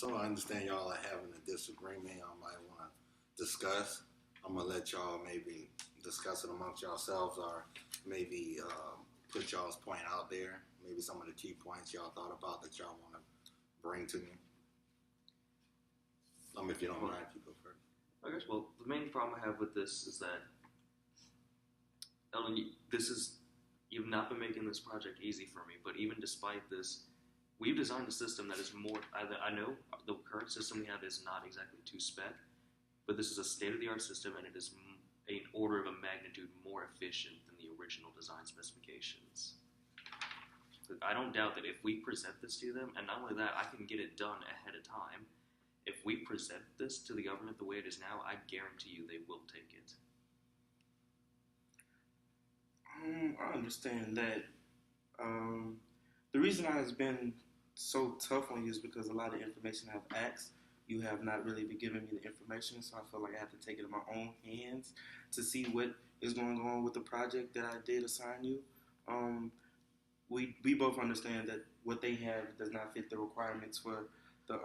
So I understand y'all are having a disagreement. Y'all might want to discuss. I'm gonna let y'all maybe discuss it amongst yourselves, or maybe put y'all's point out there. Maybe some of the key points y'all thought about that y'all want to bring to me. If you don't mind, if you go first. I guess. Well, the main problem I have with this is that Eldon, you've not been making this project easy for me. But even despite this, we've designed a system that is more. I know the current system we have is not exactly to spec, but this is a state-of-the-art system, and it is an order of a magnitude more efficient than the original design specifications. I don't doubt that if we present this to them, and not only that, I can get it done ahead of time. If we present this to the government the way it is now, I guarantee you they will take it. I understand that. The reason I has been so tough on you is because a lot of information I've asked, you have not really been giving me the information, so I feel like I have to take it in my own hands to see what is going on with the project that I did assign you. We both understand that what they have does not fit the requirements for the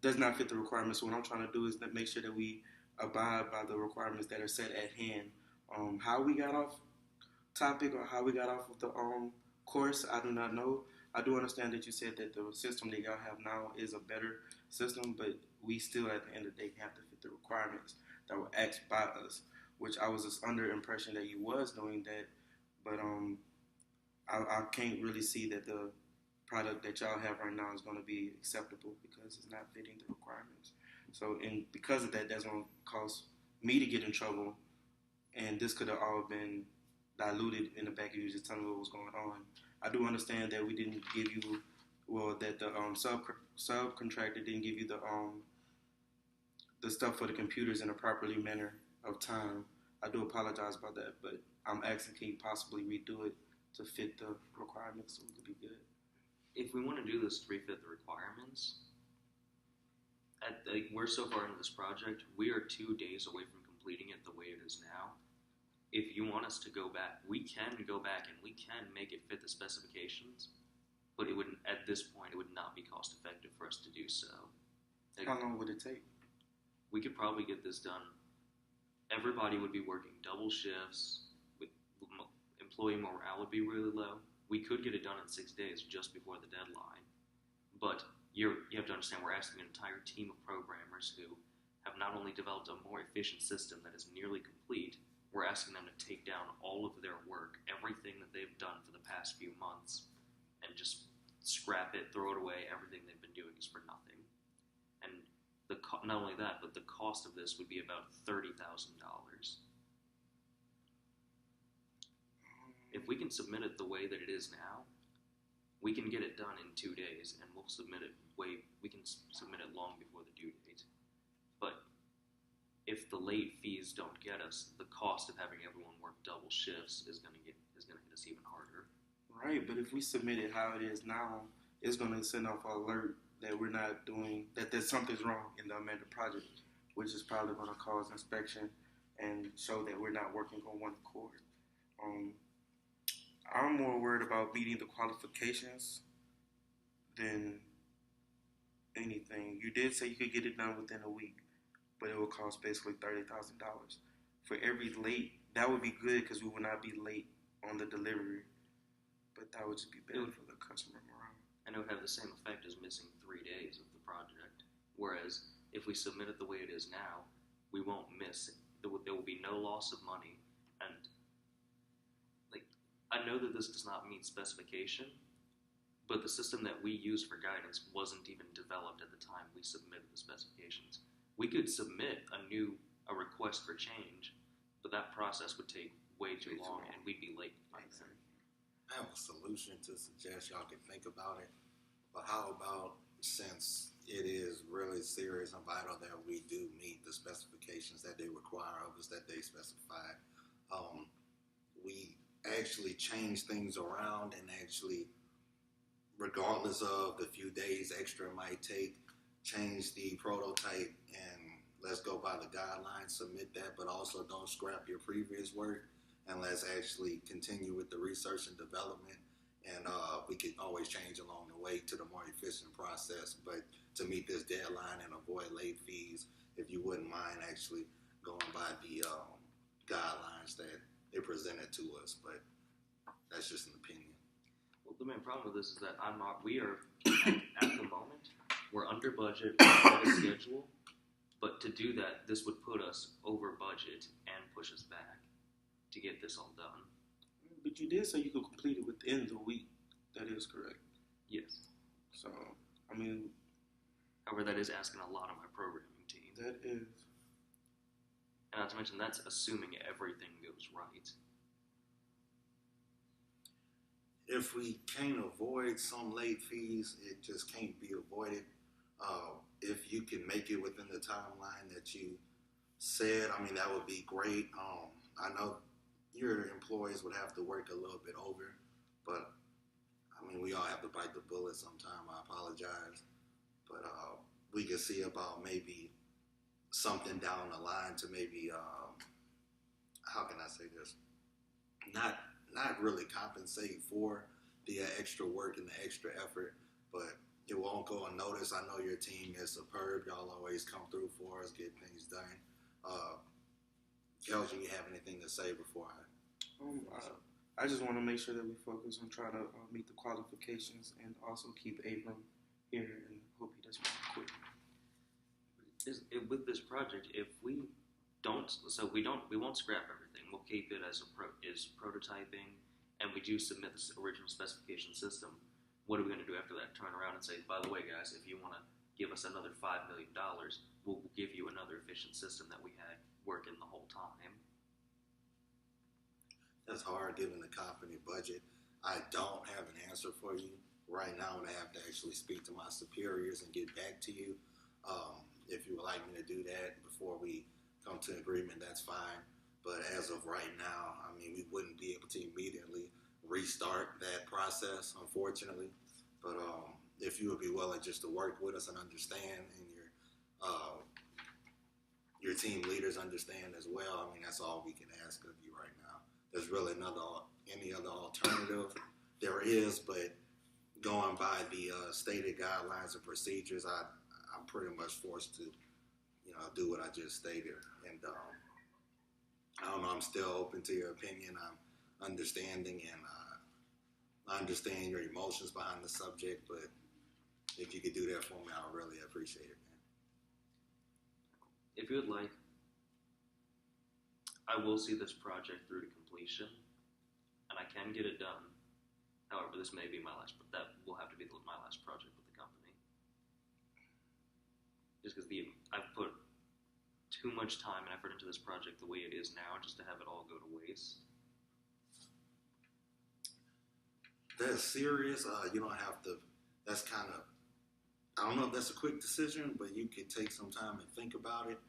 does not fit the requirements. So what I'm trying to do is make sure that we abide by the requirements that are set at hand. How we got off topic or how we got off of the course, I do not know. I do understand that you said that the system that y'all have now is a better system, but we still, at the end of the day, have to fit the requirements that were asked by us, which I was just under impression that you was doing that, but I can't really see that the product that y'all have right now is going to be acceptable because it's not fitting the requirements. So, and because of that, that's going to cause me to get in trouble, and this could have all been diluted in the back of you just telling me what was going on. I do understand that we didn't give you, that the subcontractor didn't give you the stuff for the computers in a properly manner of time. I do apologize about that, but I'm asking, can you possibly redo it to fit the requirements so it could be good? If we want to do this to refit the requirements, we're so far into this project, we are 2 days away from completing it the way it is now. If you want us to go back, we can go back and we can make it fit the specifications, but at this point, it would not be cost effective for us to do so. How long would it take? We could probably get this done. Everybody would be working double shifts. Employee morale would be really low. We could get it done in 6 days just before the deadline. But you have to understand, we're asking an entire team of programmers who have not only developed a more efficient system that is nearly complete, we're asking them to take down all of their work, everything that they've done for the past few months, and just scrap it, throw it away. Everything they've been doing is for nothing. And not only that, but the cost of this would be about $30,000. If we can submit it the way that it is now, we can get it done in 2 days, and we'll submit it we can submit it long before the due date. But if the late fees don't get us, the cost of having everyone work double shifts is going to hit us even harder. Right, but if we submit it how it is now, it's going to send off an alert that we're not doing, that there's something's wrong in the amended project, which is probably going to cause inspection and show that we're not working on one accord. I'm more worried about meeting the qualifications than anything. You did say you could get it done within a week, but it would cost basically $30,000. For every late, that would be good because we would not be late on the delivery, but that would just be better for the customer morale. And it would have the same effect as missing 3 days of the project. Whereas if we submit it the way it is now, we won't miss it. There will be no loss of money. And I know that this does not meet specification, but the system that we use for guidance wasn't even developed at the time we submitted the specifications. We could submit a request for change, but that process would take way too long, and we'd be late by then. I have a solution to suggest y'all can think about it, but how about, since it is really serious and vital that we do meet the specifications that they require of us, that they specify, we actually change things around and actually, regardless of the few days extra it might take, change the prototype and let's go by the guidelines, submit that, but also don't scrap your previous work, and let's actually continue with the research and development and we could always change along the way to the more efficient process. But to meet this deadline and avoid late fees, if you wouldn't mind actually going by the guidelines that they presented to us, but that's just an opinion. Well, the main problem with this is that we are, at the moment, we're under budget, we're ahead of schedule, but to do that, this would put us over budget and push us back to get this all done. But you did say you could complete it within the week. That is correct. Yes. So, I mean, however, that is asking a lot of my programming team. that is. And not to mention, that's assuming everything goes right. If we can't avoid some late fees, it just can't be avoided. If you can make it within the timeline that you said, I mean, that would be great. I know your employees would have to work a little bit over, but I mean, we all have to bite the bullet sometime. I apologize. But we could see about maybe something down the line to maybe, how can I say this? Not really compensate for the extra work and the extra effort, but it won't go unnoticed. I know your team is superb. Y'all always come through for us, get things done. Kelsey, you have anything to say before I just want to make sure that we focus on trying to meet the qualifications and also keep Abram here and hope he doesn't quit. With this project, if we don't, we won't scrap everything. We'll keep it as prototyping, and we do submit this original specification system. What are we going to do after that? Turn around and say, by the way, guys, if you want to give us another $5 million, we'll give you another efficient system that we had working the whole time. That's hard given the company budget. I don't have an answer for you right now, and I have to actually speak to my superiors and get back to you. If you would like me to do that before we come to agreement, that's fine. But as of right now, I mean, we wouldn't be able to immediately restart that process, unfortunately. But if you would be willing just to work with us and understand, and your team leaders understand as well, I mean, that's all we can ask of you right now. There's really any other alternative. There is, but going by the stated guidelines and procedures, I'm pretty much forced to, do what I just stated. And I don't know, I'm still open to your opinion. I'm understanding, and I understand your emotions behind the subject, but if you could do that for me, I would really appreciate it, man. If you would like, I will see this project through to completion, and I can get it done. However, this may be that will have to be my last project with the company. Just because I've put too much time and effort into this project the way it is now, just to have it all go to waste. That's serious. You don't have to. That's kind of. I don't know if that's a quick decision, but you could take some time and think about it.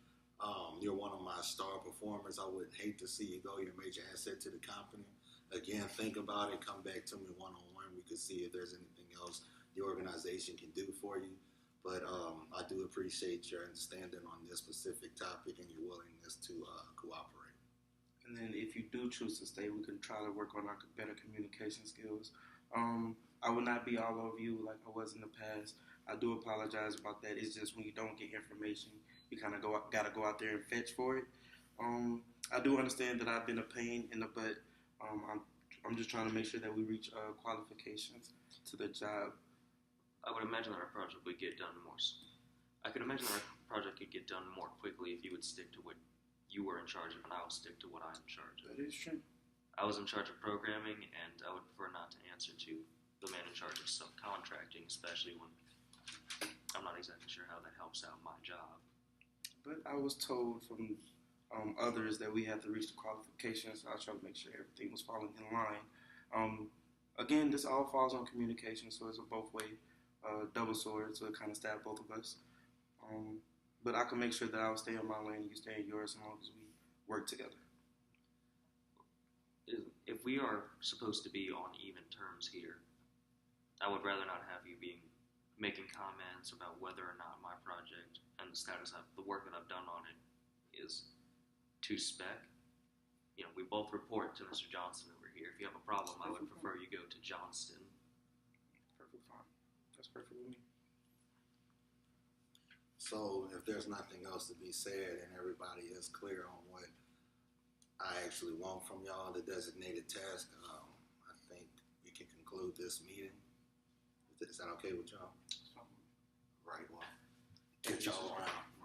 You're one of my star performers. I would hate to see you go. You're a major asset to the company. Again, think about it. Come back to me one-on-one. We could see if there's anything else the organization can do for you. But I do appreciate your understanding on this specific topic and your willingness to cooperate. And then if you do choose to stay, we can try to work on our better communication skills. I will not be all over you like I was in the past. I do apologize about that. It's just when you don't get information, you kind of gotta go out there and fetch for it. I do understand that I've been a pain in the butt. I'm just trying to make sure that we reach qualifications to the job. I would imagine that our project would get done more. I could imagine that our project could get done more quickly if you would stick to what you were in charge of, and I will stick to what I'm in charge of. That is true. I was in charge of programming, and I would prefer not to answer to the man in charge of subcontracting, especially when I'm not exactly sure how that helps out my job. But I was told from others that we had to reach the qualifications, so I was trying to make sure everything was falling in line. Again, this all falls on communication, so it's a both-way double sword, so it kind of stabbed both of us. But I can make sure that I'll stay in my lane and you stay in yours as long as we work together. If we are supposed to be on even terms here, I would rather not have you making comments about whether or not my project and the status of the work that I've done on it is to spec. We both report to Mr. Johnston over here. If you have a problem, I would prefer you go to Johnston perfect with me. So if there's nothing else to be said and everybody is clear on what I actually want from y'all, the designated task, I think we can conclude this meeting. Is that okay with y'all? Right, well, catch y'all around.